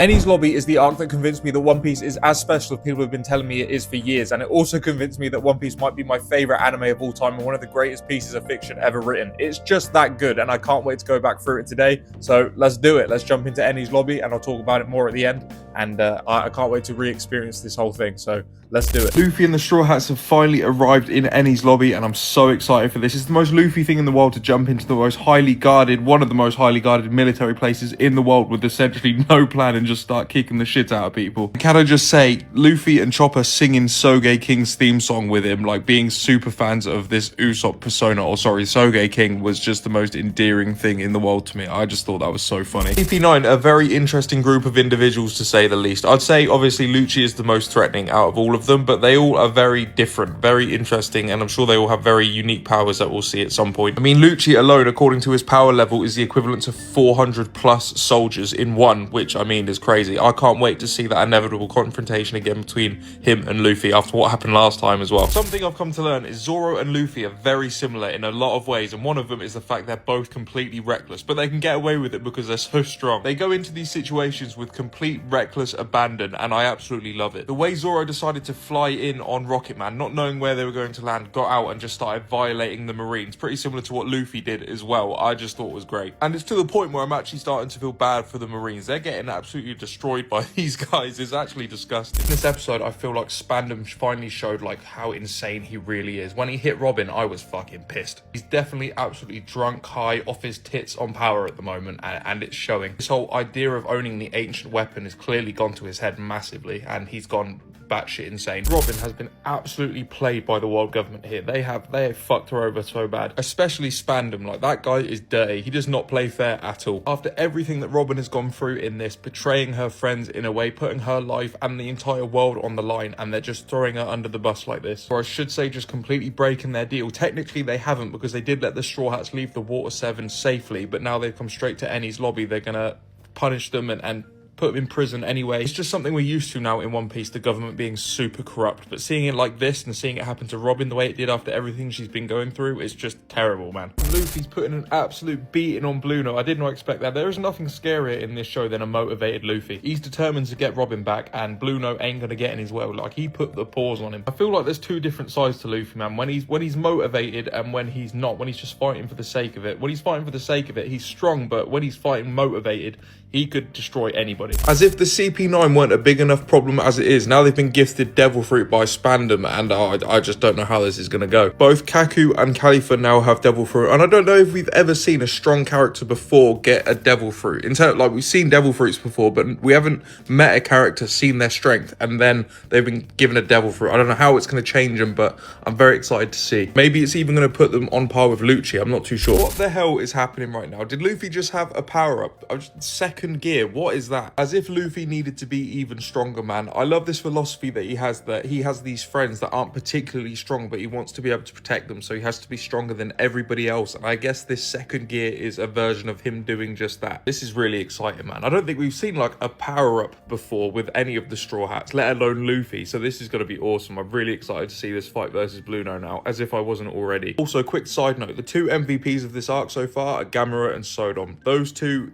Enies Lobby is the arc that convinced me that One Piece is as special as people have been telling me it is for years, and it also convinced me that One Piece might be my favourite anime of all time and one of the greatest pieces of fiction ever written. It's just that good, and I can't wait to go back through it today. So let's do it. Let's jump into Enies Lobby, and I'll talk about it more at the end. And I can't wait to re-experience this whole thing. So let's do it. Luffy and the Straw Hats have finally arrived in Enies Lobby, and I'm so excited for this. It's the most Luffy thing in the world to jump into the most highly guarded, one of the most highly guarded military places in the world with essentially no plan and just start kicking the shit out of people. Can I just say, Luffy and Chopper singing Soge King's theme song with him, like being super fans of this Usopp persona, or sorry, Soge King, was just the most endearing thing in the world to me. I just thought that was so funny. CP9, a very interesting group of individuals to say the least. I'd say obviously Lucci is the most threatening out of all of them, but they all are very different, very interesting, and I'm sure they all have very unique powers that we'll see at some point. I mean, Lucci alone, according to his power level, is the equivalent to 400 plus soldiers in one, which I mean is crazy. I can't wait to see that inevitable confrontation again between him and Luffy after what happened last time as well. Something I've come to learn is Zoro and Luffy are very similar in a lot of ways, and one of them is the fact they're both completely reckless, but they can get away with it because they're so strong. They go into these situations with complete reckless abandon, and I absolutely love it. The way Zoro decided to fly in on Rocket Man, not knowing where they were going to land, got out and just started violating the Marines, pretty similar to what Luffy did as well. I just thought was great. And it's to the point where I'm actually starting to feel bad for the Marines. They're getting absolutely destroyed by these guys. It's actually disgusting. In this episode, I feel like Spandam finally showed like how insane he really is. When he hit Robin, I was fucking pissed. He's definitely absolutely drunk, high, off his tits on power at the moment, and it's showing. This whole idea of owning the ancient weapon has clearly gone to his head massively, and he's gone batshit insane. Robin has been absolutely played by the world government here. They have fucked her over so bad, especially Spandam. Like, that guy is dirty. He does not play fair at all. After everything that Robin has gone through in this, betraying her friends in a way, putting her life and the entire world on the line, and they're just throwing her under the bus like this, or I should say just completely breaking their deal. Technically they haven't, because they did let the Straw Hats leave the Water 7 safely, but now they've come straight to Enies Lobby. They're gonna punish them and put them in prison anyway. It's just something we're used to now in One Piece, the government being super corrupt, but seeing it like this and seeing it happen to Robin the way it did after everything she's been going through is just terrible, man. Luffy's putting an absolute beating on Blue Note. I did not expect that. There is nothing scarier in this show than a motivated Luffy. He's determined to get Robin back, and Blue Note ain't gonna get in his way. Like, he put the paws on him. I feel like there's two different sides to Luffy, man. When he's motivated and when he's not, when he's just fighting for the sake of it. When he's fighting for the sake of it, he's strong, but when he's fighting motivated, he could destroy anybody. As if the CP9 weren't a big enough problem as it is, now they've been gifted Devil Fruit by Spandam, and I just don't know how this is going to go. Both Kaku and Khalifa now have Devil Fruit, and I don't know if we've ever seen a strong character before get a Devil Fruit. In terms, like, we've seen Devil Fruits before, but we haven't met a character, seen their strength, and then they've been given a Devil Fruit. I don't know how it's going to change them, but I'm very excited to see. Maybe it's even going to put them on par with Lucci, I'm not too sure. What the hell is happening right now? Did Luffy just have a power-up? Second gear, what is that? As if Luffy needed to be even stronger, man. I love this philosophy that he has these friends that aren't particularly strong, but he wants to be able to protect them, so he has to be stronger than everybody else, and I guess this second gear is a version of him doing just that. This is really exciting, man. I don't think we've seen like a power-up before with any of the Straw Hats, let alone Luffy, so this is going to be awesome. I'm really excited to see this fight versus Blue Note now, as if I wasn't already. Also, quick side note, the two MVPs of this arc so far are Gamera and Sodom. Those two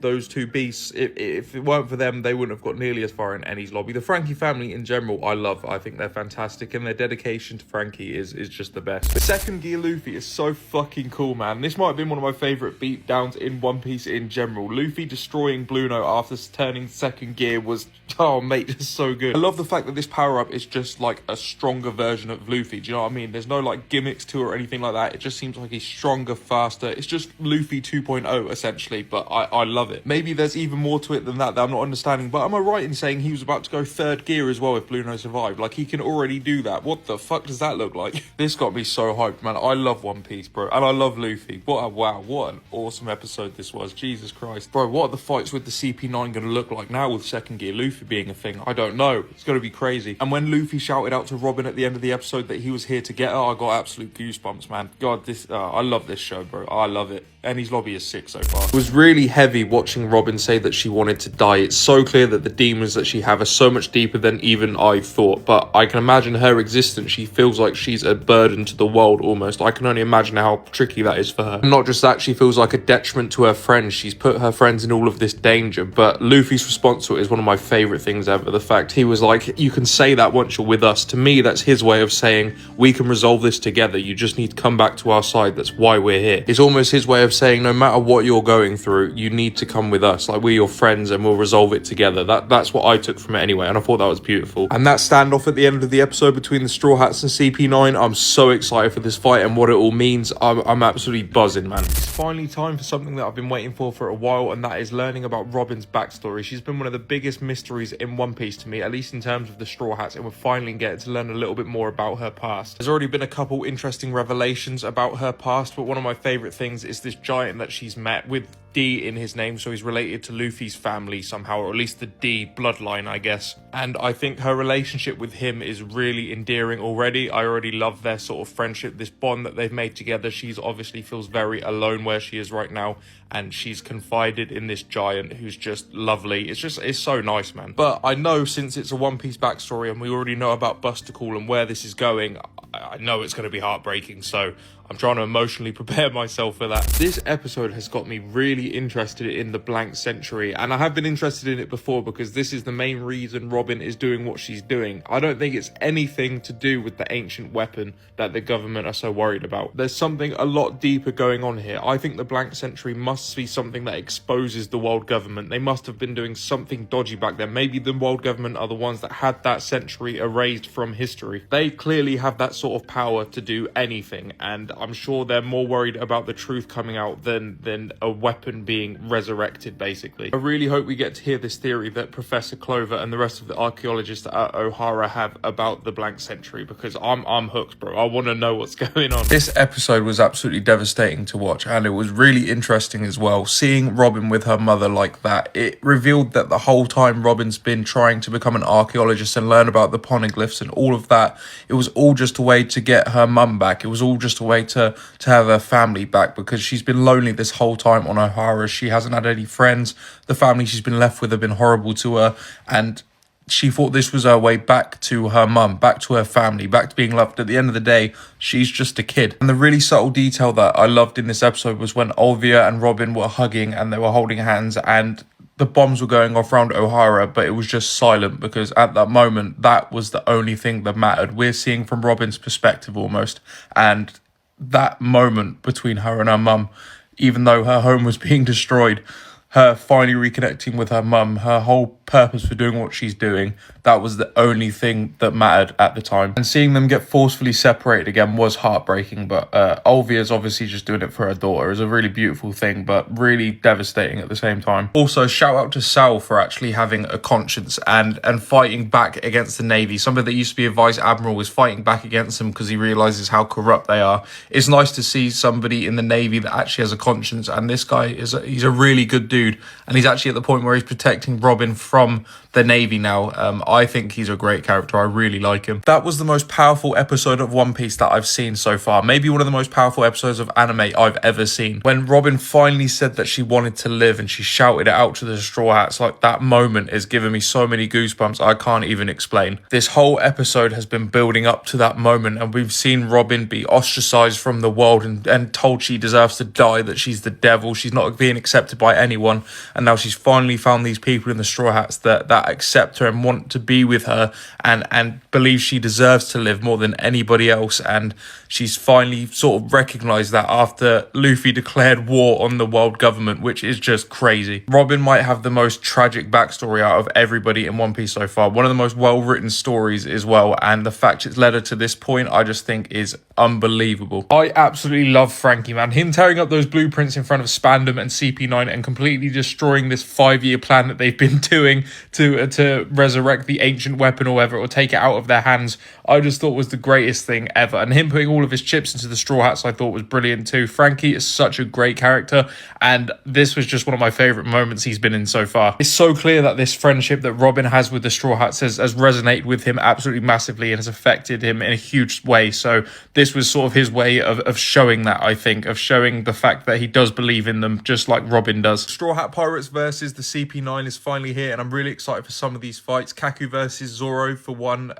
beasts, if it weren't for them, they wouldn't have got nearly as far in Enies Lobby. The Frankie family in general, I love. I think they're fantastic, and their dedication to Frankie is just the best. The second gear Luffy is so fucking cool, man. This might have been one of my favourite beatdowns in One Piece in general. Luffy destroying Blue Note after turning second gear was, oh mate, just so good. I love the fact that this power-up is just like a stronger version of Luffy. Do you know what I mean? There's no like gimmicks to it or anything like that. It just seems like he's stronger, faster. It's just Luffy 2.0 essentially, but I love it. Maybe there's even more to it than that I'm not understanding, but am I right in saying he was about to go third gear as well if Blue Note survived? Like, he can already do that. What the fuck does that look like? This got me so hyped, man. I love One Piece, bro, and I love Luffy. Wow, what an awesome episode this was. Jesus Christ. Bro, what are the fights with the CP9 going to look like now with second gear Luffy being a thing? I don't know. It's going to be crazy. And when Luffy shouted out to Robin at the end of the episode that he was here to get her, I got absolute goosebumps, man. God, I love this show, bro. I love it. Enies Lobby is sick so far. It was really heavy watching Robin say that she wanted to die. It's so clear that the demons that she have are so much deeper than even I thought, but I can imagine her existence. She feels like she's a burden to the world almost. I can only imagine how tricky that is for her. And not just that, she feels like a detriment to her friends. She's put her friends in all of this danger, but Luffy's response to it is one of my favourite things ever. The fact he was like, you can say that once you're with us. To me, that's his way of saying, we can resolve this together. You just need to come back to our side. That's why we're here. It's almost his way of saying, no matter what you're going through, you need to come with us. Like, we're your friends and we'll resolve it together. That's what I took from it anyway, and I thought that was beautiful. And that standoff at the end of the episode between the Straw Hats and CP9, I'm so excited for this fight and what it all means. I'm absolutely buzzing, man. It's finally time for something that I've been waiting for a while, and that is learning about Robin's backstory. She's been one of the biggest mysteries in One Piece to me, at least in terms of the Straw Hats, and we're finally getting to learn a little bit more about her past. There's already been a couple interesting revelations about her past, but one of my favourite things is this giant that she's met with D in his name, so he's related to Luffy's family somehow, or at least the D bloodline, I guess. And I think her relationship with him is really endearing already. I already love their sort of friendship, this bond that they've made together. She's obviously feels very alone where she is right now, and she's confided in this giant who's just lovely. It's so nice, man. But I know, since it's a One Piece backstory and we already know about Buster Call and where this is going, I know it's going to be heartbreaking, so I'm trying to emotionally prepare myself for that. This episode has got me really interested in the Blank Century, and I have been interested in it before because this is the main reason Robin is doing what she's doing. I don't think it's anything to do with the ancient weapon that the government are so worried about. There's something a lot deeper going on here. I think the Blank Century must be something that exposes the world government. They must have been doing something dodgy back then. Maybe the world government are the ones that had that century erased from history. They clearly have that sort of power to do anything, and I'm sure they're more worried about the truth coming out than a weapon being resurrected, basically. I really hope we get to hear this theory that Professor Clover and the rest of the archaeologists at O'Hara have about the Blank Century, because I'm hooked, bro. I want to know what's going on. This episode was absolutely devastating to watch, and it was really interesting as well. Seeing Robin with her mother like that, it revealed that the whole time Robin's been trying to become an archaeologist and learn about the poneglyphs and all of that, it was all just a way to get her mum back. It was all just a way to have her family back, because she's been lonely this whole time on O'Hara. She hasn't had any friends. The family she's been left with have been horrible to her, and she thought this was her way back to her mum, back to her family, back to being loved. At the end of the day, she's just a kid. And the really subtle detail that I loved in this episode was when Olvia and Robin were hugging and they were holding hands, and the bombs were going off around O'Hara, but it was just silent, because at that moment, that was the only thing that mattered. We're seeing from Robin's perspective almost, and that moment between her and her mum, even though her home was being destroyed, her finally reconnecting with her mum, her whole purpose for doing what she's doing, that was the only thing that mattered at the time. And seeing them get forcefully separated again was heartbreaking, but Olvia's obviously just doing it for her daughter. It's a really beautiful thing, but really devastating at the same time. Also, shout out to Sal for actually having a conscience and fighting back against the Navy. Somebody that used to be a Vice Admiral is fighting back against them because he realises how corrupt they are. It's nice to see somebody in the Navy that actually has a conscience, and this guy he's a really good dude, and he's actually at the point where he's protecting Robin from the Navy now. I think he's a great character. I really like him. That was the most powerful episode of One Piece that I've seen so far. Maybe one of the most powerful episodes of anime I've ever seen. When Robin finally said that she wanted to live and she shouted it out to the Straw Hats, like, that moment is giving me so many goosebumps I can't even explain. This whole episode has been building up to that moment, and we've seen Robin be ostracized from the world and told she deserves to die, that she's the devil, she's not being accepted by anyone, and now she's finally found these people in the Straw Hats that accept her and want to be with her and believe she deserves to live more than anybody else. And she's finally sort of recognized that after Luffy declared war on the world government, which is just crazy. Robin might have the most tragic backstory out of everybody in One Piece so far. One of the most well-written stories as well, and the fact it's led her to this point, I just think is unbelievable. I absolutely love Frankie, man. Him tearing up those blueprints in front of Spandam and CP9 and completely destroying this 5-year plan that they've been doing to resurrect the ancient weapon or whatever, or take it out of their hands, I just thought was the greatest thing ever. And him putting all of his chips into the Straw Hats I thought was brilliant too. Frankie is such a great character, and this was just one of my favourite moments he's been in so far. It's so clear that this friendship that Robin has with the Straw Hats has resonated with him absolutely massively and has affected him in a huge way. So this was sort of his way of showing that, I think, of showing the fact that he does believe in them, just like Robin does. Straw Hat Pirates versus the CP9 is finally here, and I'm I'm really excited for some of these fights. Kaku versus Zoro for one.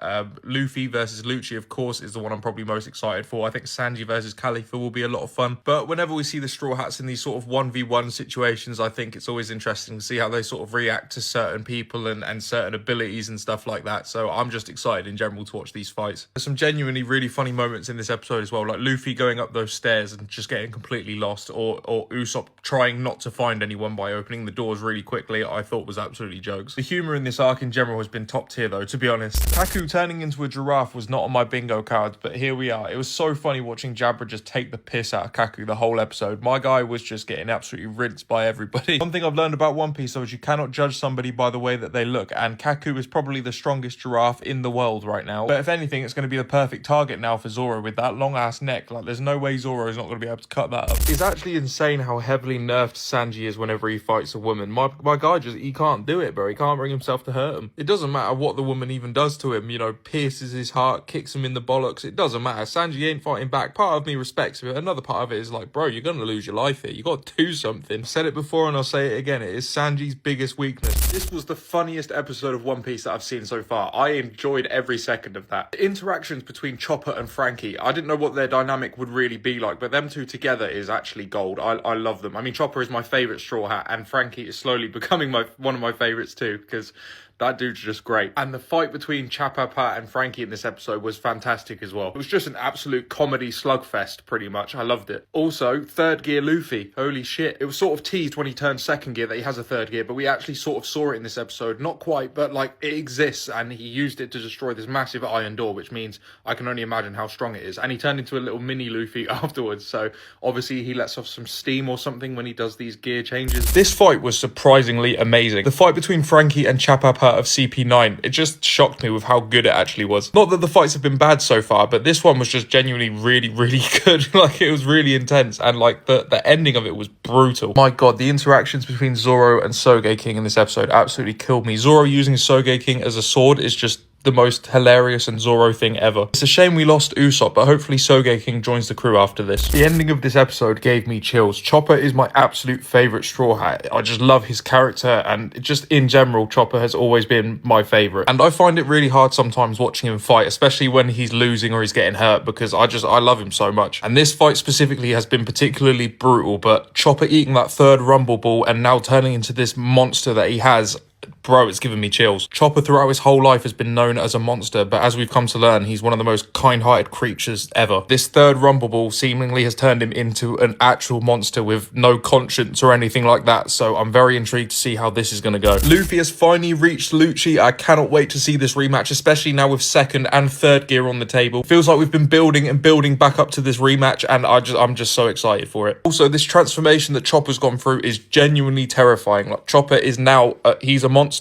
Luffy versus Lucci, of course, is the one I'm probably most excited for. I think Sanji versus Khalifa will be a lot of fun. But whenever we see the Straw Hats in these sort of 1v1 situations, I think it's always interesting to see how they sort of react to certain people and certain abilities and stuff like that. So I'm just excited in general to watch these fights. There's some genuinely really funny moments in this episode as well, like Luffy going up those stairs and just getting completely lost, or Usopp trying not to find anyone by opening the doors really quickly. I thought was absolutely jokes. The humour in this arc in general has been top tier though, to be honest. Kaku turning into a giraffe was not on my bingo cards, but here we are. It was so funny watching Jabra just take the piss out of Kaku the whole episode. My guy was just getting absolutely rinsed by everybody. One thing I've learned about One Piece though is you cannot judge somebody by the way that they look, and Kaku is probably the strongest giraffe in the world right now. But if anything, it's going to be the perfect target now for Zoro with that long ass neck. Like, there's no way Zoro is not going to be able to cut that up. It's actually insane how heavily nerfed Sanji is whenever he fights a woman. My guy just, he can't do it, bro. He can't bring himself to hurt him. It doesn't matter what the woman even does to him, you know, pierces his heart, kicks him in the bollocks. It doesn't matter. Sanji ain't fighting back. Part of me respects it. Another part of it is like, bro, you're going to lose your life here. You got to do something. I've said it before and I'll say it again. It is Sanji's biggest weakness. This was the funniest episode of One Piece that I've seen so far. I enjoyed every second of that. The interactions between Chopper and Frankie, I didn't know what their dynamic would really be like, but them two together is actually gold. I love them. I mean, Chopper is my favourite Straw Hat, and Frankie is slowly becoming one of my favourites too, because that dude's just great. And the fight between Chapapa and Frankie in this episode was fantastic as well. It was just an absolute comedy slugfest, pretty much. I loved it. Also, third gear Luffy. Holy shit. It was sort of teased when he turned second gear that he has a third gear, but we actually sort of saw it in this episode. Not quite, but like, it exists, and he used it to destroy this massive iron door, which means I can only imagine how strong it is. And he turned into a little mini Luffy afterwards, so obviously he lets off some steam or something when he does these gear changes. This fight was surprisingly amazing. The fight between Frankie and Chapapa of CP9, it just shocked me with how good it actually was. Not that the fights have been bad so far, but this one was just genuinely really, really good. Like, it was really intense, and like the ending of it was brutal. My god, the interactions between Zoro and Sogeking in this episode absolutely killed me. Zoro using Sogeking as a sword is just the most hilarious and Zoro thing ever. It's a shame we lost Usopp, but hopefully Sogeking joins the crew after this. The ending of this episode gave me chills. Chopper is my absolute favourite Straw Hat. I just love his character, and just in general, Chopper has always been my favourite. And I find it really hard sometimes watching him fight, especially when he's losing or he's getting hurt, because I love him so much. And this fight specifically has been particularly brutal, but Chopper eating that third Rumble Ball and now turning into this monster that he has, bro, it's giving me chills. Chopper throughout his whole life has been known as a monster, but as we've come to learn, he's one of the most kind-hearted creatures ever. This third Rumble Ball seemingly has turned him into an actual monster with no conscience or anything like that, so I'm very intrigued to see how this is going to go. Luffy has finally reached Lucci. I cannot wait to see this rematch, especially now with second and third gear on the table. Feels like we've been building and building back up to this rematch, and I'm just so excited for it. Also, this transformation that Chopper's gone through is genuinely terrifying. Like, Chopper is now, he's a monster.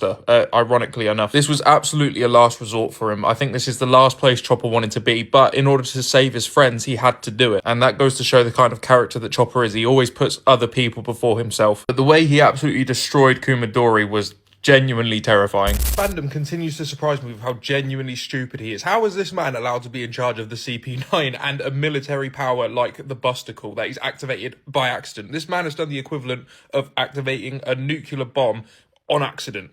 Ironically enough, this was absolutely a last resort for him. I think this is the last place Chopper wanted to be, but in order to save his friends, he had to do it. And that goes to show the kind of character that Chopper is. He always puts other people before himself. But the way he absolutely destroyed Kumadori was genuinely terrifying. Fandom continues to surprise me with how genuinely stupid he is. How is this man allowed to be in charge of the CP9 and a military power like the Busticle that he's activated by accident? This man has done the equivalent of activating a nuclear bomb on accident.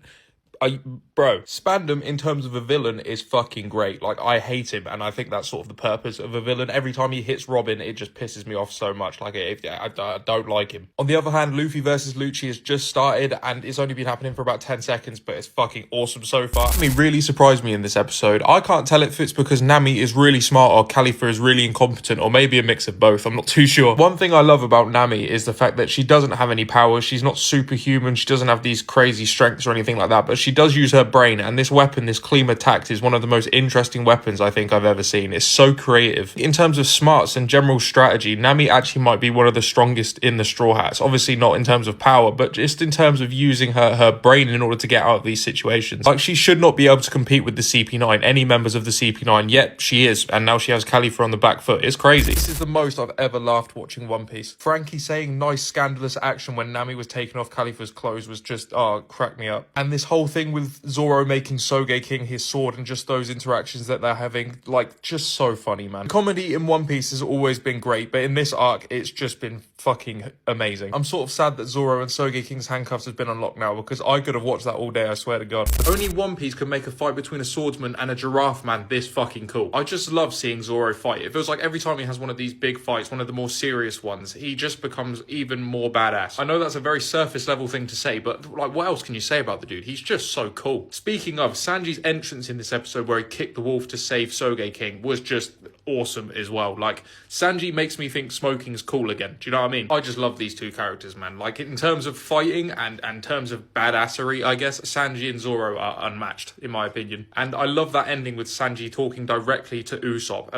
Bro, Spandam in terms of a villain is fucking great. Like, I hate him, and I think that's sort of the purpose of a villain. Every time he hits Robin, it just pisses me off so much. Like, I don't like him. On the other hand, Luffy versus Lucci has just started, and it's only been happening for about 10 seconds, but it's fucking awesome so far. It really surprised me in this episode. I can't tell if it's because Nami is really smart or Khalifa is really incompetent, or maybe a mix of both. I'm not too sure. One thing I love about Nami is the fact that she doesn't have any powers. She's not superhuman. She doesn't have these crazy strengths or anything like that, but she does use her brain, and this weapon, this Klima Tax, is one of the most interesting weapons I think I've ever seen. It's so creative. In terms of smarts and general strategy, Nami actually might be one of the strongest in the Straw Hats. Obviously not in terms of power, but just in terms of using her brain in order to get out of these situations. Like, she should not be able to compete with the CP9, any members of the CP9, yet she is, and now she has Khalifa on the back foot. It's crazy. This is the most I've ever laughed watching One Piece. Frankie saying nice scandalous action when Nami was taking off Khalifa's clothes was just, crack me up. And this whole thing thing with Zoro making Sogeking his sword and just those interactions that they're having, like, just so funny, man. Comedy in One Piece has always been great, but in this arc, it's just been fucking amazing. I'm sort of sad that Zoro and Sogeking's handcuffs have been unlocked now, because I could have watched that all day, I swear to God. Only One Piece could make a fight between a swordsman and a giraffe man this fucking cool. I just love seeing Zoro fight. It feels like every time he has one of these big fights, one of the more serious ones, he just becomes even more badass. I know that's a very surface level thing to say, but like, what else can you say about the dude? He's just so cool. Speaking of, Sanji's entrance in this episode where he kicked the wolf to save Sogeking was just awesome as well. Like, Sanji makes me think smoking's cool again. Do you know what I mean? I just love these two characters, man. Like, in terms of fighting and in terms of badassery, I guess Sanji and Zoro are unmatched, in my opinion. And I love that ending with Sanji talking directly to Usopp.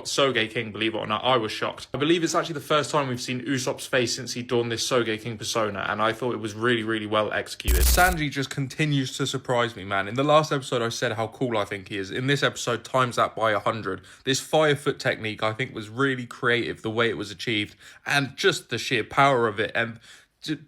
Sogeking, believe it or not, I was shocked. I believe it's actually the first time we've seen Usopp's face since he donned this Sogeking persona, and I thought it was really, really well executed. Sanji just continues to surprise me, man. In the last episode, I said how cool I think he is. In this episode, times that by 100. This fire foot technique, I think, was really creative, the way it was achieved, and just the sheer power of it. And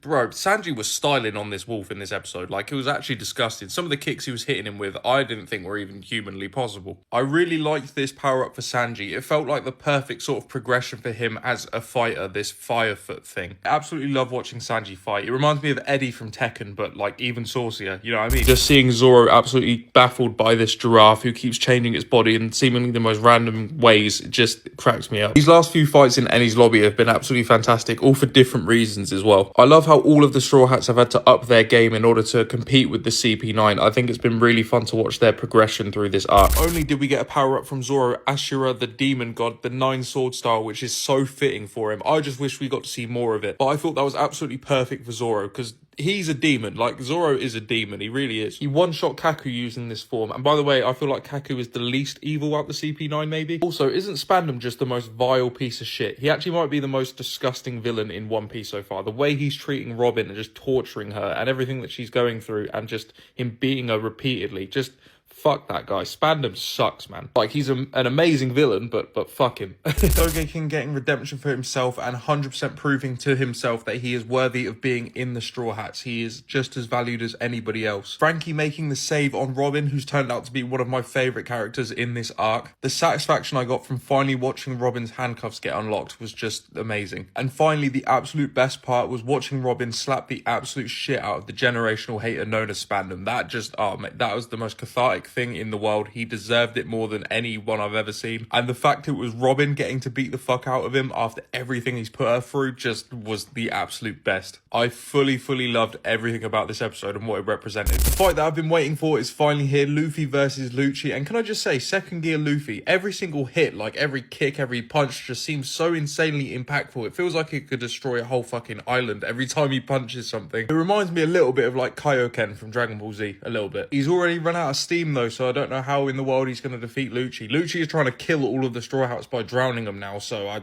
bro, Sanji was styling on this wolf in this episode. Like, it was actually disgusting. Some of the kicks he was hitting him with, I didn't think were even humanly possible. I really liked this power-up for Sanji. It felt like the perfect sort of progression for him as a fighter, this firefoot thing. I absolutely love watching Sanji fight. It reminds me of Eddie from Tekken, but, like, even saucier. You know what I mean? Just seeing Zoro absolutely baffled by this giraffe who keeps changing its body in seemingly the most random ways, it just cracks me up. These last few fights in Enies Lobby have been absolutely fantastic, all for different reasons as well. I love how all of the Straw Hats have had to up their game in order to compete with the CP9. I think it's been really fun to watch their progression through this arc. Not only did we get a power-up from Zoro, Ashura, the demon god, the 9-sword style, which is so fitting for him. I just wish we got to see more of it. But I thought that was absolutely perfect for Zoro, because he's a demon. Like, Zoro is a demon. He really is. He one-shot Kaku using this form. And by the way, I feel like Kaku is the least evil out the CP9, maybe. Also, isn't Spandam just the most vile piece of shit? He actually might be the most disgusting villain in One Piece so far. The way he's treating Robin and just torturing her and everything that she's going through and just him beating her repeatedly. Just fuck that guy. Spandam sucks, man. Like, he's an amazing villain, but fuck him. Sogeking getting redemption for himself and 100% proving to himself that he is worthy of being in the Straw Hats. He is just as valued as anybody else. Frankie making the save on Robin, who's turned out to be one of my favourite characters in this arc. The satisfaction I got from finally watching Robin's handcuffs get unlocked was just amazing. And finally, the absolute best part was watching Robin slap the absolute shit out of the generational hater known as Spandam. That just, oh mate, that was the most cathartic thing in the world. He deserved it more than anyone I've ever seen. And the fact it was Robin getting to beat the fuck out of him after everything he's put her through just was the absolute best. I fully loved everything about this episode and what it represented. The fight that I've been waiting for is finally here, Luffy versus Lucci. And can I just say, second gear Luffy, every single hit, like every kick, every punch just seems so insanely impactful. It feels like it could destroy a whole fucking island every time he punches something. It reminds me a little bit of like Kaioken from Dragon Ball Z, a little bit. He's already run out of steam though, so I don't know how in the world he's going to defeat Lucci. Lucci is trying to kill all of the Straw Hats by drowning them now, so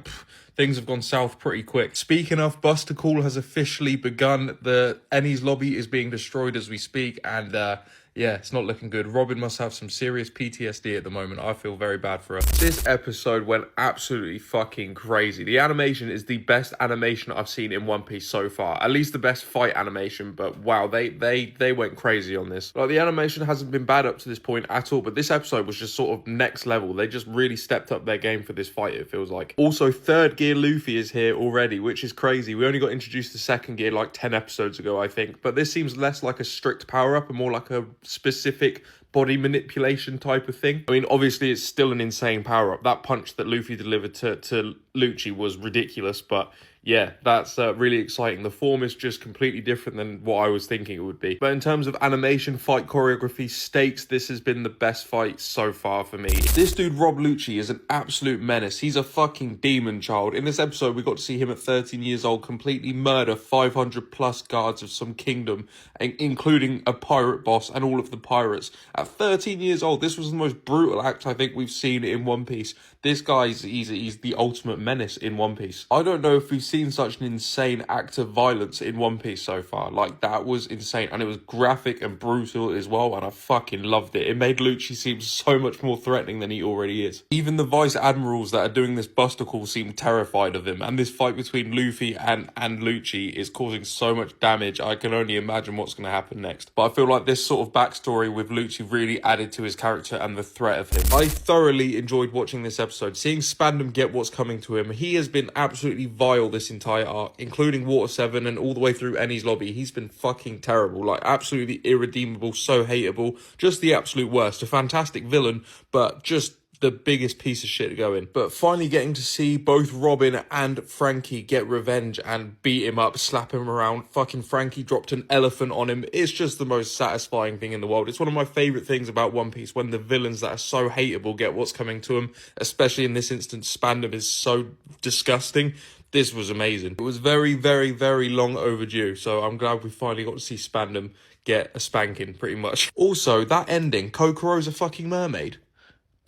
things have gone south pretty quick. Speaking of, Buster Call has officially begun. The Enies Lobby is being destroyed as we speak, and yeah, it's not looking good. Robin must have some serious PTSD at the moment. I feel very bad for her. This episode went absolutely fucking crazy. The animation is the best animation I've seen in One Piece so far. At least the best fight animation, but wow, they went crazy on this. Like, the animation hasn't been bad up to this point at all, but this episode was just sort of next level. They just really stepped up their game for this fight, it feels like. Also, third gear Luffy is here already, which is crazy. We only got introduced to second gear like 10 episodes ago, I think, but this seems less like a strict power-up and more like a specific body manipulation type of thing. I mean, obviously it's still an insane power-up. That punch that Luffy delivered to Lucci was ridiculous, but yeah, that's really exciting. The form is just completely different than what I was thinking it would be. But in terms of animation, fight choreography, stakes, this has been the best fight so far for me. This dude, Rob Lucci, is an absolute menace. He's a fucking demon child. In this episode, we got to see him at 13 years old completely murder 500 plus guards of some kingdom, including a pirate boss and all of the pirates. At 13 years old, this was the most brutal act I think we've seen in One Piece. This guy, he's the ultimate menace in One Piece. I don't know if we've seen such an insane act of violence in One Piece so far. Like, that was insane. And it was graphic and brutal as well, and I fucking loved it. It made Lucci seem so much more threatening than he already is. Even the vice admirals that are doing this buster call seem terrified of him, and this fight between Luffy and Lucci is causing so much damage. I can only imagine what's going to happen next. But I feel like this sort of backstory with Lucci really added to his character and the threat of him. I thoroughly enjoyed watching this episode, seeing Spandam get what's coming to him. He has been absolutely vile this entire arc, including Water 7 and all the way through Enies Lobby. He's been fucking terrible, like absolutely irredeemable, so hateable, just the absolute worst. A fantastic villain, but just the biggest piece of shit going. But finally getting to see both Robin and Frankie get revenge and beat him up, slap him around. Fucking Frankie dropped an elephant on him. It's just the most satisfying thing in the world. It's one of my favourite things about One Piece, when the villains that are so hateable get what's coming to them. Especially in this instance, Spandam is so disgusting. This was amazing. It was very, very, very long overdue. So I'm glad we finally got to see Spandam get a spanking, pretty much. Also, that ending, Kokoro's a fucking mermaid.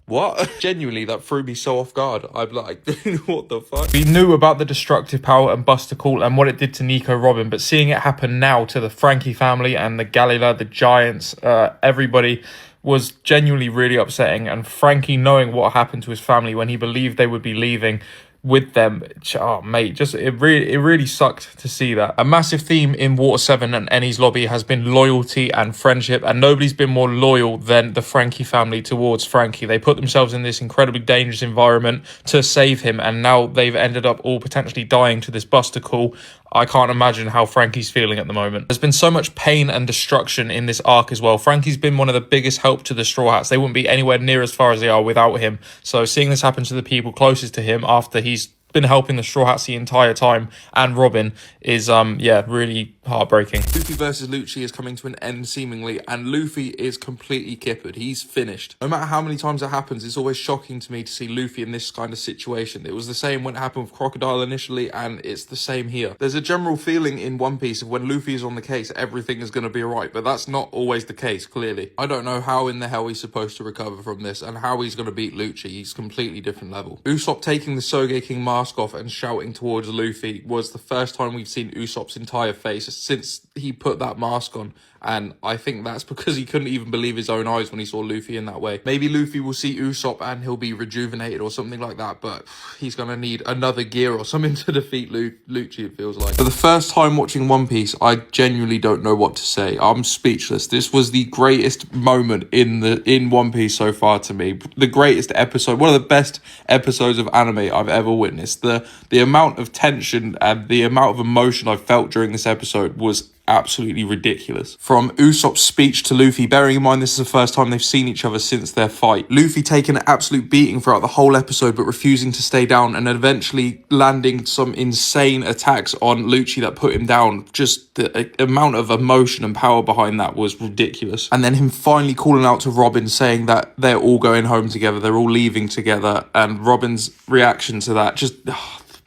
What? Genuinely, that threw me so off guard. I'm like, what the fuck? We knew about the destructive power and Buster Call and what it did to Nico Robin, but seeing it happen now to the Frankie family and the Galila, the Giants, everybody, was genuinely really upsetting. And Frankie knowing what happened to his family when he believed they would be leaving with them, oh mate, just it really sucked to see that. A massive theme in Water 7 and Enies Lobby has been loyalty and friendship, and nobody's been more loyal than the Frankie family towards Frankie. They put themselves in this incredibly dangerous environment to save him, and now they've ended up all potentially dying to this Buster Call. I can't imagine how Frankie's feeling at the moment. There's been so much pain and destruction in this arc as well. Frankie's been one of the biggest help to the Straw Hats. They wouldn't be anywhere near as far as they are without him. So seeing this happen to the people closest to him after he's been helping the Straw Hats the entire time, and Robin, is really heartbreaking. Luffy versus Lucci is coming to an end seemingly, and Luffy is completely kippered. He's finished. No matter how many times it happens, it's always shocking to me to see Luffy in this kind of situation. It was the same when it happened with Crocodile initially, and it's the same here. There's a general feeling in One Piece of when Luffy is on the case, everything is going to be alright, but that's not always the case, clearly. I don't know how in the hell he's supposed to recover from this, and how he's going to beat Lucci. He's completely different level. Usopp taking the Sogeking mask off and shouting towards Luffy was the first time we've seen Usopp's entire face since he put that mask on, and I think that's because he couldn't even believe his own eyes when he saw Luffy in that way. Maybe Luffy will see Usopp and he'll be rejuvenated or something like that, but he's gonna need another gear or something to defeat Lucci, it feels like. For the first time watching One Piece, I genuinely don't know what to say. I'm speechless. This was the greatest moment in One Piece so far to me. The greatest episode, one of the best episodes of anime I've ever witnessed. The amount of tension and the amount of emotion I felt during this episode was absolutely ridiculous. From Usopp's speech to Luffy, bearing in mind this is the first time they've seen each other since their fight. Luffy taking an absolute beating throughout the whole episode but refusing to stay down and eventually landing some insane attacks on Lucci that put him down. Just the amount of emotion and power behind that was ridiculous. And then him finally calling out to Robin saying that they're all going home together, they're all leaving together, and Robin's reaction to that just...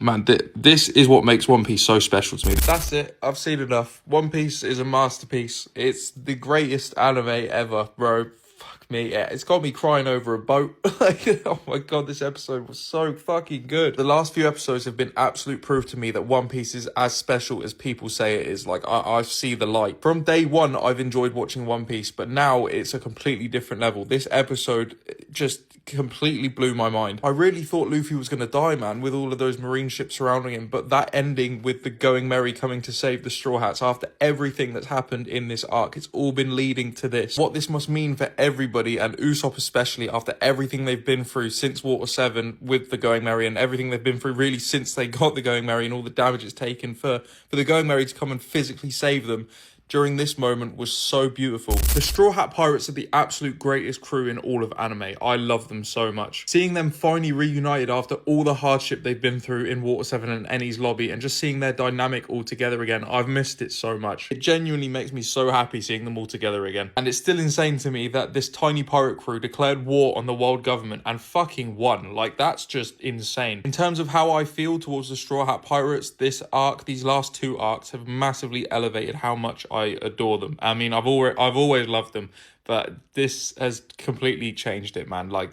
Man, this is what makes One Piece so special to me. That's it. I've seen enough. One Piece is a masterpiece. It's the greatest anime ever, bro. Fuck me. Yeah, it's got me crying over a boat. Like, oh my god, this episode was so fucking good. The last few episodes have been absolute proof to me that One Piece is as special as people say it is. Like, I see the light. From day one, I've enjoyed watching One Piece, but now it's a completely different level. This episode just completely blew my mind. I really thought Luffy was going to die, man, with all of those marine ships surrounding him, but that ending with the Going Merry coming to save the Straw Hats after everything that's happened in this arc, it's all been leading to this. What this must mean for everybody, and Usopp especially, after everything they've been through since Water 7 with the Going Merry, and everything they've been through really since they got the Going Merry and all the damage it's taken for the Going Merry to come and physically save them during this moment was so beautiful. The Straw Hat Pirates are the absolute greatest crew in all of anime. I love them so much. Seeing them finally reunited after all the hardship they've been through in Water 7 and Enies Lobby, and just seeing their dynamic all together again, I've missed it so much. It genuinely makes me so happy seeing them all together again. And it's still insane to me that this tiny pirate crew declared war on the world government and fucking won. Like, that's just insane. In terms of how I feel towards the Straw Hat Pirates, this arc, these last two arcs have massively elevated how much I I adore them. I mean, I've always loved them, but this has completely changed it, man. Like,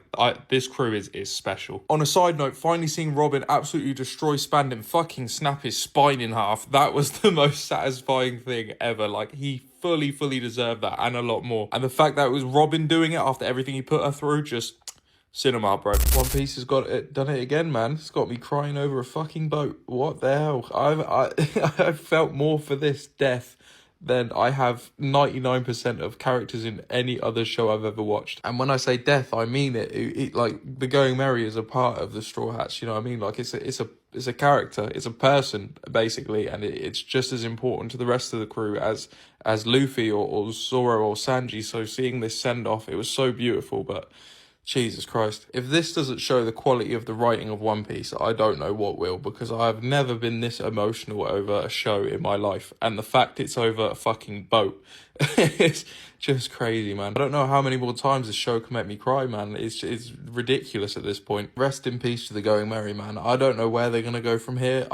this crew is special. On a side note, finally seeing Robin absolutely destroy Spandam, fucking snap his spine in half, that was the most satisfying thing ever. Like, he fully deserved that and a lot more. And the fact that it was Robin doing it after everything he put her through, just cinema, bro. One Piece has done it again, man. It's got me crying over a fucking boat. What the hell? I've felt more for this death than I have 99% of characters in any other show I've ever watched. And when I say death, I mean it. Like, the Going Merry is a part of the Straw Hats, you know what I mean? Like, it's a character, it's a person, basically, and it's just as important to the rest of the crew as Luffy or Zoro or Sanji. So seeing this send-off, it was so beautiful, but Jesus Christ. If this doesn't show the quality of the writing of One Piece, I don't know what will, because I have never been this emotional over a show in my life. And the fact it's over a fucking boat, it's just crazy, man. I don't know how many more times this show can make me cry, man. It's ridiculous at this point. Rest in peace to the Going Merry, man. I don't know where they're going to go from here.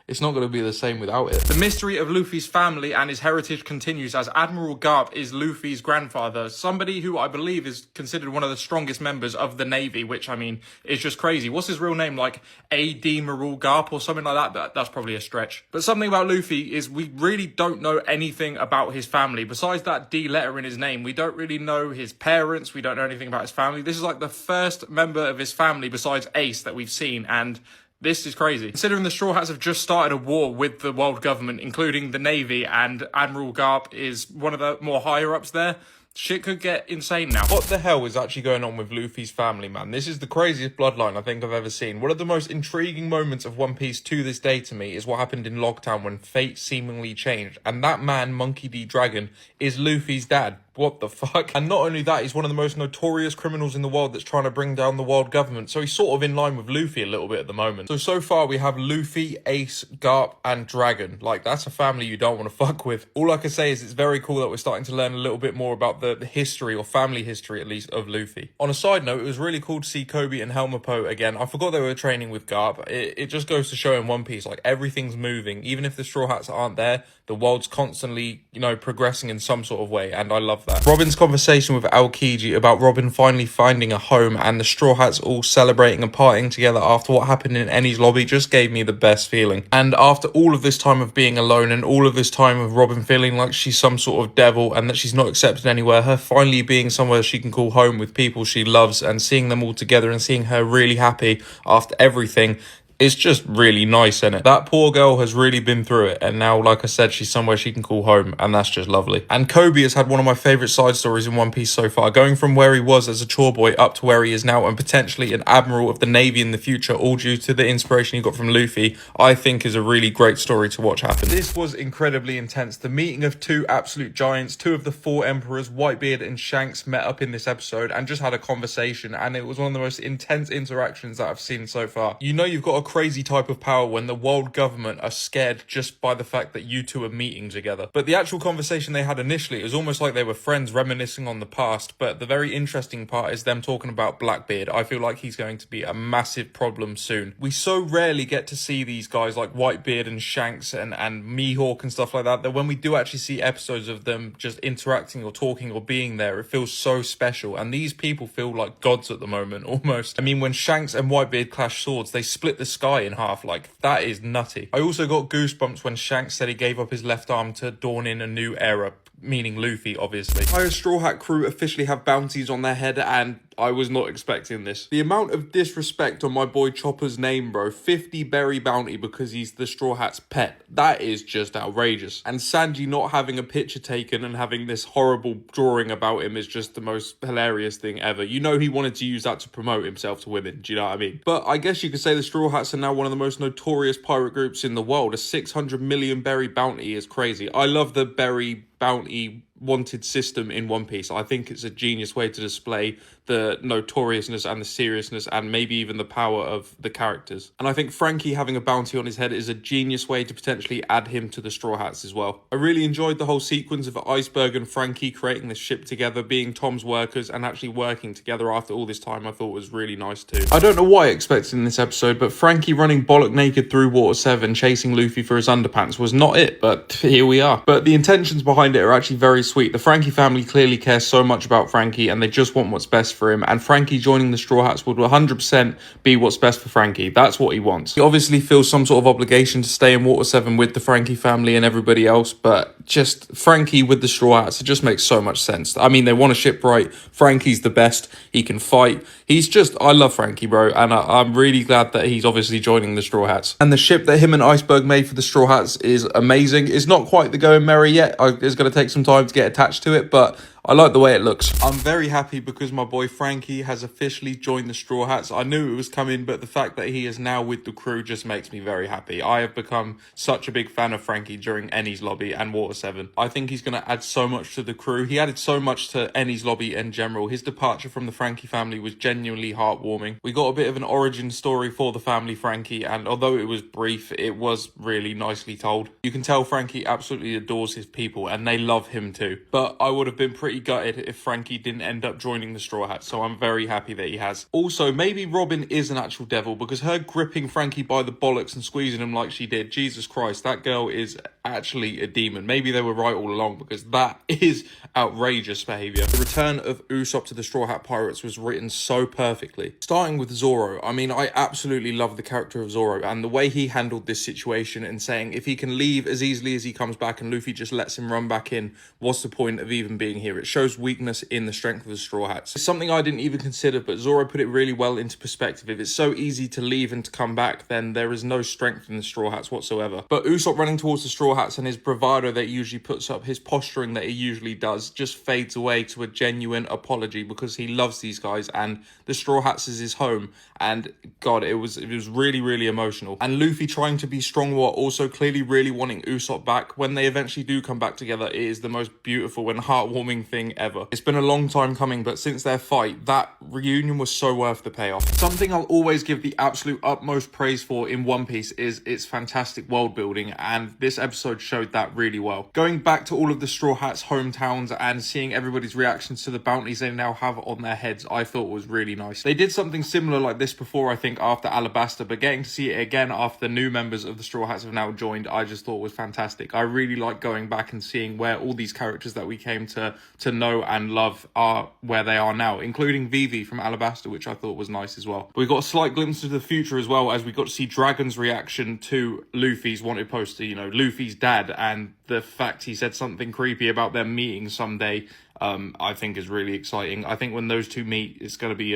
It's not going to be the same without it. The mystery of Luffy's family and his heritage continues as Admiral Garp is Luffy's grandfather, somebody who I believe is considered one of the strongest members of the Navy, which, I mean, is just crazy. What's his real name? Like Admiral Garp or something like that? That's probably a stretch. But something about Luffy is we really don't know anything about his family. Besides that D letter in his name, we don't really know his parents. We don't know anything about his family. This is like the first member of his family besides Ace that we've seen, and this is crazy. Considering the Straw Hats have just started a war with the world government, including the Navy, and Admiral Garp is one of the more higher ups there, shit could get insane now. What the hell is actually going on with Luffy's family, man? This is the craziest bloodline I think I've ever seen. One of the most intriguing moments of One Piece to this day to me is what happened in Logtown when fate seemingly changed. And that man, Monkey D. Dragon, is Luffy's dad. What the fuck? And not only that, he's one of the most notorious criminals in the world that's trying to bring down the world government. So he's sort of in line with Luffy a little bit at the moment. So far we have Luffy, Ace, Garp, and Dragon. Like, that's a family you don't want to fuck with. All I can say is it's very cool that we're starting to learn a little bit more about the history, or family history at least, of Luffy. On a side note, it was really cool to see Kobe and Helmeppo again. I forgot they were training with Garp. It just goes to show in One Piece, like, everything's moving. Even if the Straw Hats aren't there, the world's constantly, you know, progressing in some sort of way, and I love that. Robin's conversation with Aokiji about Robin finally finding a home and the Straw Hats all celebrating and partying together after what happened in Enies Lobby just gave me the best feeling. And after all of this time of being alone and all of this time of Robin feeling like she's some sort of devil and that she's not accepted anywhere, her finally being somewhere she can call home with people she loves and seeing them all together and seeing her really happy after everything, it's just really nice, isn't it? That poor girl has really been through it, and now, like I said, she's somewhere she can call home, and that's just lovely. And Kobe has had one of my favourite side stories in One Piece so far, going from where he was as a chore boy up to where he is now, and potentially an admiral of the Navy in the future, all due to the inspiration he got from Luffy. I think is a really great story to watch happen. This was incredibly intense. The meeting of two absolute giants, two of the four emperors, Whitebeard and Shanks, met up in this episode and just had a conversation, and it was one of the most intense interactions that I've seen so far. You know you've got a crazy type of power when the world government are scared just by the fact that you two are meeting together. But the actual conversation they had initially, it was almost like they were friends reminiscing on the past. But the very interesting part is them talking about Blackbeard. I feel like he's going to be a massive problem soon. We so rarely get to see these guys like Whitebeard and Shanks and Mihawk and stuff like that when we do actually see episodes of them just interacting or talking or being there, it feels so special. And these people feel like gods at the moment, almost. I mean, when Shanks and Whitebeard clash swords, they split the sky in half. Like, that is nutty. I also got goosebumps when Shanks said he gave up his left arm to dawn in a new era, meaning Luffy, obviously. Entire Straw Hat crew officially have bounties on their head, and I was not expecting this. The amount of disrespect on my boy Chopper's name, bro. 50 berry bounty because he's the Straw Hat's pet. That is just outrageous. And Sanji not having a picture taken and having this horrible drawing about him is just the most hilarious thing ever. You know he wanted to use that to promote himself to women. Do you know what I mean? But I guess you could say the Straw Hats are now one of the most notorious pirate groups in the world. A 600 million berry bounty is crazy. I love the berry bounty wanted system in One Piece. I think it's a genius way to display the notoriousness and the seriousness and maybe even the power of the characters. And I think Frankie having a bounty on his head is a genius way to potentially add him to the Straw Hats as well. I really enjoyed the whole sequence of Iceberg and Frankie creating this ship together, being Tom's workers and actually working together after all this time. I thought was really nice too. I don't know what I expected in this episode, but Frankie running bollock naked through Water 7 chasing Luffy for his underpants was not it, but here we are. But the intentions behind it are actually very sweet. The Frankie family clearly cares so much about Frankie and they just want what's best for him, and Frankie joining the Straw Hats would 100% be what's best for Frankie. That's what he wants. He obviously feels some sort of obligation to stay in Water 7 with the Frankie family and everybody else, but just Frankie with the Straw Hats, it just makes so much sense. I mean, they want a ship right. Frankie's the best. He can fight. He's just, I love Frankie, bro, and I'm really glad that he's obviously joining the Straw Hats. And the ship that him and Iceberg made for the Straw Hats is amazing. It's not quite the Going Merry yet. It's going to take some time to get attached to it, but I like the way it looks. I'm very happy because my boy Frankie has officially joined the Straw Hats. I knew it was coming, but the fact that he is now with the crew just makes me very happy. I have become such a big fan of Frankie during Enies Lobby and Water 7. I think he's going to add so much to the crew. He added so much to Enies Lobby in general. His departure from the Frankie family was genuinely heartwarming. We got a bit of an origin story for the family Frankie, and although it was brief, it was really nicely told. You can tell Frankie absolutely adores his people, and they love him too. But I would have been pretty gutted if Frankie didn't end up joining the Straw Hats, so I'm very happy that he has. Also, maybe Robin is an actual devil, because her gripping Frankie by the bollocks and squeezing him like she did, Jesus Christ, that girl is actually a demon. Maybe they were right all along, because that is outrageous behaviour. The return of Usopp to the Straw Hat Pirates was written so perfectly. Starting with Zoro, I mean, I absolutely love the character of Zoro and the way he handled this situation and saying if he can leave as easily as he comes back and Luffy just lets him run back in, what's the point of even being here? It shows weakness in the strength of the Straw Hats. It's something I didn't even consider, but Zoro put it really well into perspective. If it's so easy to leave and to come back, then there is no strength in the Straw Hats whatsoever. But Usopp running towards the Straw Hats and his bravado that he usually puts up, his posturing that he usually does, just fades away to a genuine apology because he loves these guys and the Straw Hats is his home. And God, it was really, really emotional. And Luffy trying to be strong while also clearly really wanting Usopp back. When they eventually do come back together, it is the most beautiful and heartwarming thing ever. It's been a long time coming, but since their fight, that reunion was so worth the payoff. Something I'll always give the absolute utmost praise for in One Piece is its fantastic world building, and this episode showed that really well. Going back to all of the Straw Hats' hometowns and seeing everybody's reactions to the bounties they now have on their heads, I thought was really nice. They did something similar like this before, I think, after Alabasta, but getting to see it again after the new members of the Straw Hats have now joined, I just thought was fantastic. I really like going back and seeing where all these characters that we came to know and love are where they are now, including Vivi from Alabasta, which I thought was nice as well. We got a slight glimpse of the future as well, as we got to see Dragon's reaction to Luffy's wanted poster, you know, Luffy's dad, and the fact he said something creepy about them meeting someday. I think is really exciting. I think when those two meet, it's gonna be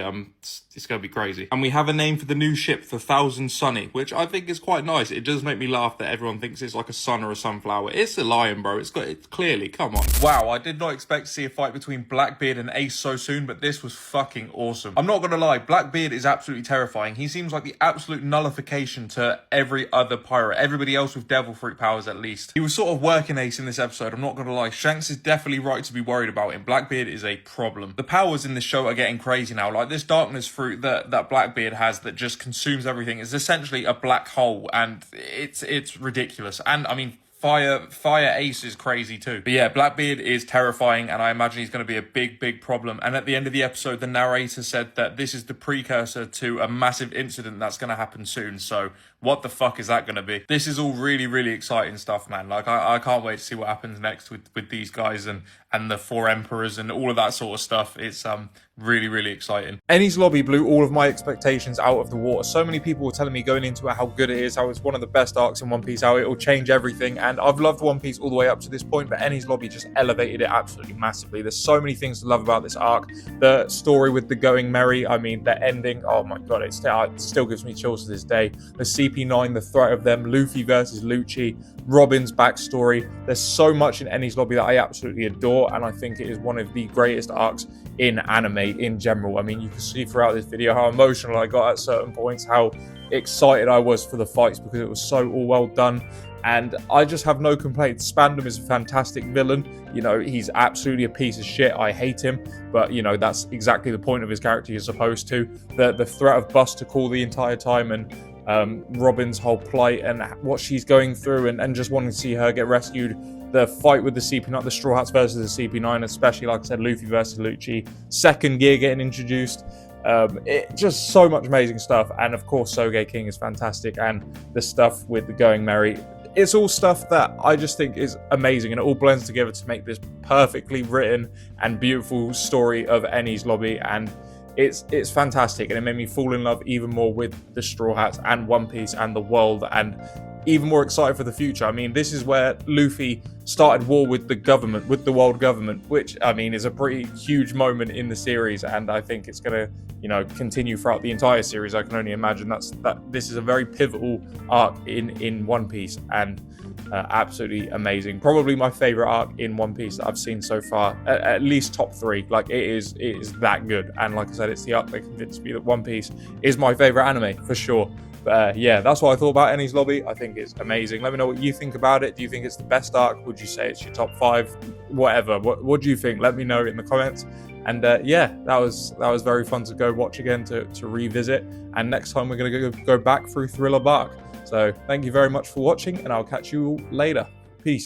crazy. And we have a name for the new ship, the Thousand Sunny, which I think is quite nice. It does make me laugh that everyone thinks it's like a sun or a sunflower. It's a lion, bro. It's clearly, come on. Wow, I did not expect to see a fight between Blackbeard and Ace so soon, but this was fucking awesome. I'm not gonna lie, Blackbeard is absolutely terrifying. He seems like the absolute nullification to every other pirate. Everybody else with devil fruit powers, at least. He was sort of working Ace in this episode, I'm not gonna lie. Shanks is definitely right to be worried about him. Blackbeard is a problem. The powers in this show are getting crazy now. Like this darkness fruit that Blackbeard has that just consumes everything is essentially a black hole, and it's ridiculous. And I mean, Fire Ace is crazy too. But yeah, Blackbeard is terrifying, and I imagine he's going to be a big problem. And at the end of the episode, the narrator said that this is the precursor to a massive incident that's going to happen soon. So what the fuck is that going to be? This is all really exciting stuff, man. Like I can't wait to see what happens next with these guys and the four emperors and all of that sort of stuff. It's really exciting. Enies Lobby blew all of my expectations out of the water. So many people were telling me going into it how good it is, how it's one of the best arcs in One Piece, how it will change everything. And I've loved One Piece all the way up to this point, but Enies Lobby just elevated it absolutely massively. There's so many things to love about this arc. The story with the Going Merry, I mean, the ending, oh my god, it still gives me chills to this day. The CP9, the threat of them, Luffy versus Lucci, Robin's backstory. There's so much in Enies Lobby that I absolutely adore, and I think it is one of the greatest arcs in anime in general. I mean, you can see throughout this video how emotional I got at certain points, how excited I was for the fights because it was so all well done. and I just have no complaints. Spandam is a fantastic villain. You know, he's absolutely a piece of shit. I hate him, but you know, that's exactly the point of his character. You're supposed to. The threat of Buster Call the entire time, and Robin's whole plight and what she's going through, and just wanting to see her get rescued. The fight with the CP9, the Straw Hats versus the CP9, especially, like I said, Luffy versus Lucci. Second gear getting introduced. Just so much amazing stuff. And of course, Soge King is fantastic. And the stuff with the Going Merry. It's all stuff that I just think is amazing, and it all blends together to make this perfectly written and beautiful story of Enies Lobby, and it's fantastic, and it made me fall in love even more with the Straw Hats and One Piece and the world, and even more excited for the future. I mean, this is where Luffy started war with the government, with the world government, which, I mean, is a pretty huge moment in the series, and I think it's going to, you know, continue throughout the entire series. I can only imagine that this is a very pivotal arc in One Piece, and absolutely amazing. Probably my favorite arc in One Piece that I've seen so far, at least top 3. Like, it is that good, and like I said, it's the arc that convinced me that One Piece is my favorite anime for sure. But yeah, that's what I thought about Enies Lobby. I think it's amazing. Let me know what you think about it. Do you think it's the best arc? Would you say it's your top 5? Whatever. What do you think? Let me know in the comments. And yeah, that was very fun to go watch again, to revisit. And next time we're going to go back through Thriller Bark. So thank you very much for watching, and I'll catch you all later. Peace.